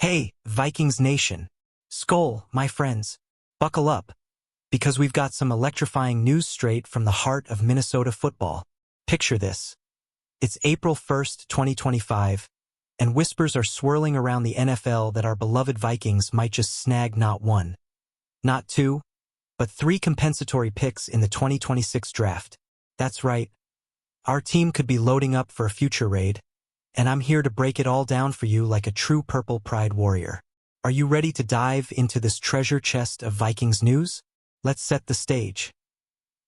Hey, Vikings Nation. Skol, my friends. Buckle up, because we've got some electrifying news straight from the heart of Minnesota football. Picture this. It's April 1st, 2025, and whispers are swirling around the NFL that our beloved Vikings might just snag not one, not two, but three compensatory picks in the 2026 draft. That's right. Our team could be loading up for a future raid, and I'm here to break it all down for you like a true Purple Pride warrior. Are you ready to dive into this treasure chest of Vikings news? Let's set the stage.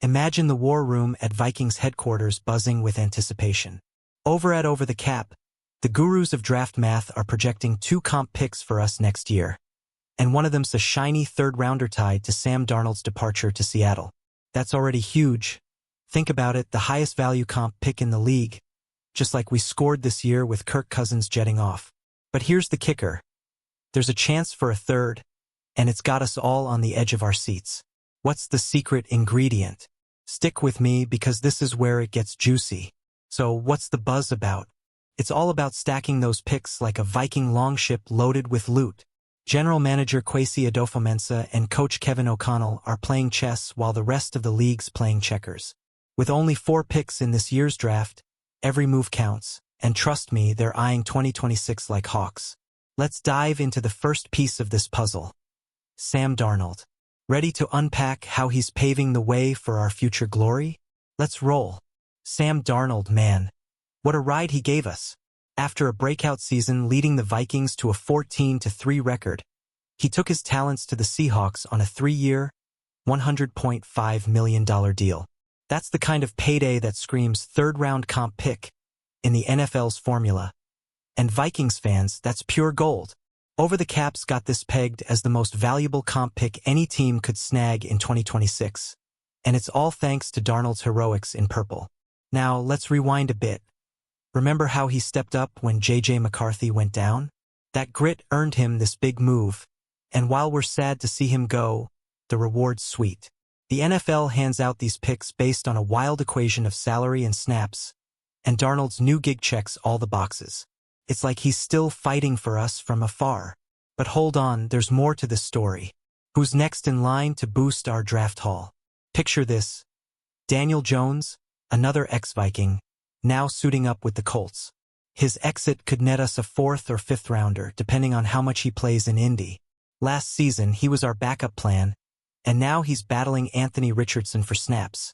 Imagine the war room at Vikings headquarters buzzing with anticipation. Over the Cap, the gurus of draft math are projecting 2 comp picks for us next year, and one of them's a shiny third-rounder tied to Sam Darnold's departure to Seattle. That's already huge. Think about it, the highest value comp pick in the league, just like we scored this year with Kirk Cousins jetting off. But here's the kicker. There's a chance for a third, and it's got us all on the edge of our seats. What's the secret ingredient? Stick with me because this is where it gets juicy. So what's the buzz about? It's all about stacking those picks like a Viking longship loaded with loot. General Manager Kwesi Adofo-Mensah and Coach Kevin O'Connell are playing chess while the rest of the league's playing checkers. With only 4 picks in this year's draft, every move counts, and trust me, they're eyeing 2026 like hawks. Let's dive into the first piece of this puzzle. Sam Darnold. Ready to unpack how he's paving the way for our future glory? Let's roll. Sam Darnold, man. What a ride he gave us. After a breakout season leading the Vikings to a 14-3 record, he took his talents to the Seahawks on a 3-year, $100.5 million deal. That's the kind of payday that screams third-round comp pick in the NFL's formula. And Vikings fans, that's pure gold. Over the Cap's got this pegged as the most valuable comp pick any team could snag in 2026. And it's all thanks to Darnold's heroics in purple. Now, let's rewind a bit. Remember how he stepped up when J.J. McCarthy went down? That grit earned him this big move. And while we're sad to see him go, the reward's sweet. The NFL hands out these picks based on a wild equation of salary and snaps, and Darnold's new gig checks all the boxes. It's like he's still fighting for us from afar. But hold on, there's more to this story. Who's next in line to boost our draft haul? Picture this. Daniel Jones, another ex-Viking, now suiting up with the Colts. His exit could net us a 4th or 5th rounder, depending on how much he plays in Indy. Last season, he was our backup plan, and now he's battling Anthony Richardson for snaps.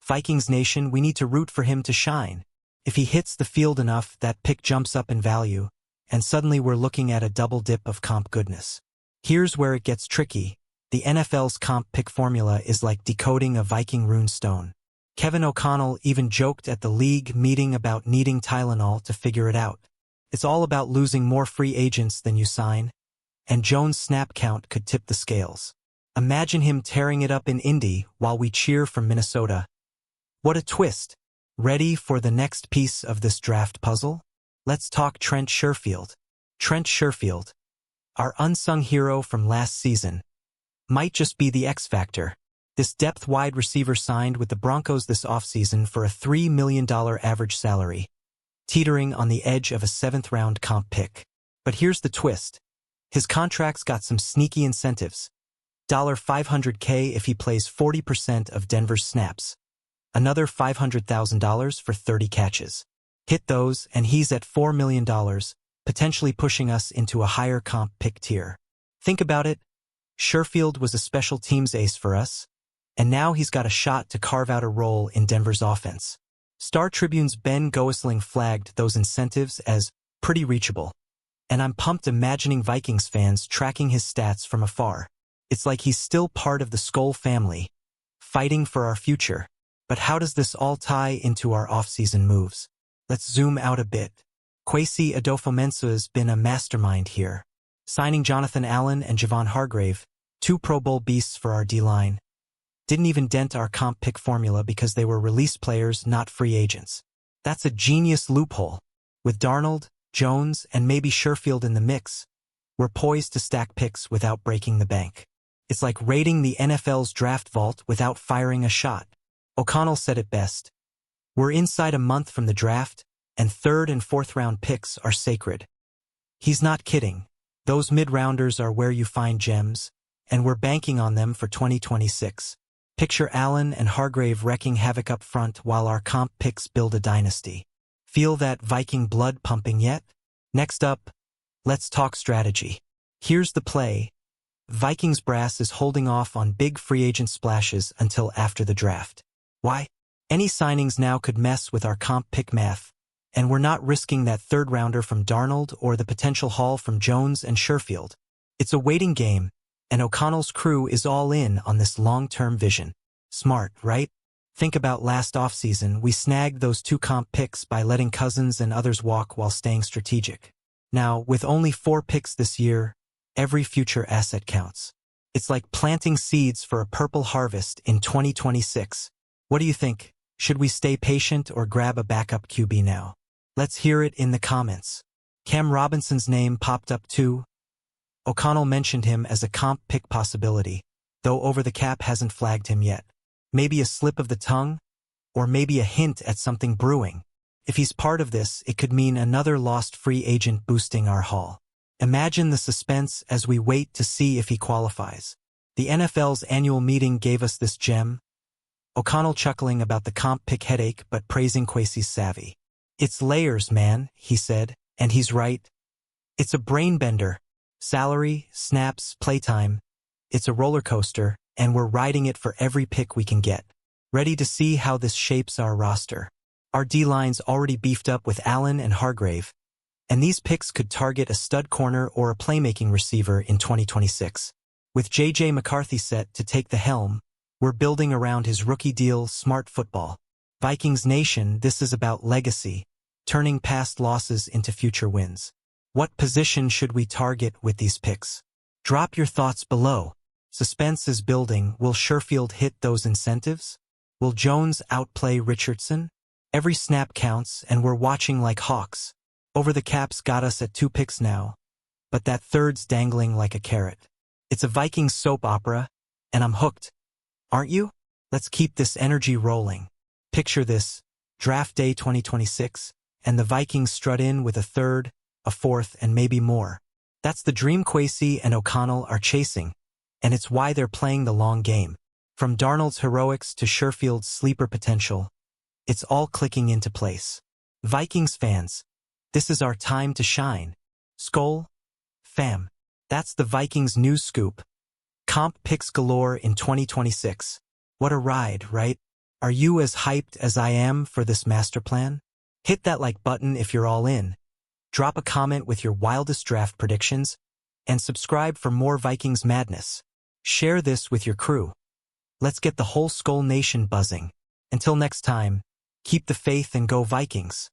Vikings Nation, we need to root for him to shine. If he hits the field enough, that pick jumps up in value, and suddenly we're looking at a double dip of comp goodness. Here's where it gets tricky. The NFL's comp pick formula is like decoding a Viking runestone. Kevin O'Connell even joked at the league meeting about needing Tylenol to figure it out. It's all about losing more free agents than you sign, and Jones' snap count could tip the scales. Imagine him tearing it up in Indy while we cheer from Minnesota. What a twist! Ready for the next piece of this draft puzzle? Let's talk Trent Sherfield. Trent Sherfield, our unsung hero from last season, might just be the X factor. This depth wide receiver signed with the Broncos this offseason for a $3 million average salary, teetering on the edge of a 7th-round comp pick. But here's the twist. His contract's got some sneaky incentives. $500K if he plays 40% of Denver's snaps. Another $500,000 for 30 catches. Hit those, and he's at $4 million, potentially pushing us into a higher comp pick tier. Think about it. Sherfield was a special teams ace for us, and now he's got a shot to carve out a role in Denver's offense. Star Tribune's Ben Goesling flagged those incentives as pretty reachable, and I'm pumped imagining Vikings fans tracking his stats from afar. It's like he's still part of the Skol family, fighting for our future. But how does this all tie into our off-season moves? Let's zoom out a bit. Kwesi Adofo-Mensah has been a mastermind here, signing Jonathan Allen and Javon Hargrave, 2 Pro Bowl beasts for our D-line. Didn't even dent our comp pick formula because they were released players, not free agents. That's a genius loophole. With Darnold, Jones, and maybe Sherfield in the mix, we're poised to stack picks without breaking the bank. It's like raiding the NFL's draft vault without firing a shot. O'Connell said it best. We're inside a month from the draft, and 3rd and 4th round picks are sacred. He's not kidding. Those mid-rounders are where you find gems, and we're banking on them for 2026. Picture Allen and Hargrave wrecking havoc up front while our comp picks build a dynasty. Feel that Viking blood pumping yet? Next up, let's talk strategy. Here's the play. Vikings brass is holding off on big free agent splashes until after the draft. Why? Any signings now could mess with our comp pick math, and we're not risking that third rounder from Darnold or the potential haul from Jones and Sherfield. It's a waiting game, and O'Connell's crew is all in on this long-term vision. Smart, right? Think about last offseason, we snagged those 2 comp picks by letting Cousins and others walk while staying strategic. Now, with only 4 picks this year, every future asset counts. It's like planting seeds for a purple harvest in 2026. What do you think? Should we stay patient or grab a backup QB now? Let's hear it in the comments. Cam Robinson's name popped up too. O'Connell mentioned him as a comp pick possibility, though over the cap hasn't flagged him yet. Maybe a slip of the tongue? Or maybe a hint at something brewing. If he's part of this, it could mean another lost free agent boosting our haul. Imagine the suspense as we wait to see if he qualifies. The NFL's annual meeting gave us this gem. O'Connell chuckling about the comp pick headache but praising Kwesi's savvy. It's layers, man, he said, and he's right. It's a brain bender. Salary, snaps, playtime. It's a roller coaster, and we're riding it for every pick we can get. Ready to see how this shapes our roster. Our D-line's already beefed up with Allen and Hargrave, and these picks could target a stud corner or a playmaking receiver in 2026. With J.J. McCarthy set to take the helm, we're building around his rookie deal smart football. Vikings Nation, this is about legacy, turning past losses into future wins. What position should we target with these picks? Drop your thoughts below. Suspense is building. Will Sherfield hit those incentives? Will Jones outplay Richardson? Every snap counts, and we're watching like hawks. Over the cap's got us at 2 picks now, but that third's dangling like a carrot. It's a Vikings soap opera, and I'm hooked. Aren't you? Let's keep this energy rolling. Picture this, draft day 2026, and the Vikings strut in with a 3rd, a 4th, and maybe more. That's the dream Kwesi and O'Connell are chasing, and it's why they're playing the long game. From Darnold's heroics to Sherfield's sleeper potential, it's all clicking into place. Vikings fans, this is our time to shine. Skol, fam. That's the Vikings news scoop. Comp picks galore in 2026. What a ride, right? Are you as hyped as I am for this master plan? Hit that like button if you're all in. Drop a comment with your wildest draft predictions, and subscribe for more Vikings madness. Share this with your crew. Let's get the whole Skol Nation buzzing. Until next time, keep the faith and go Vikings.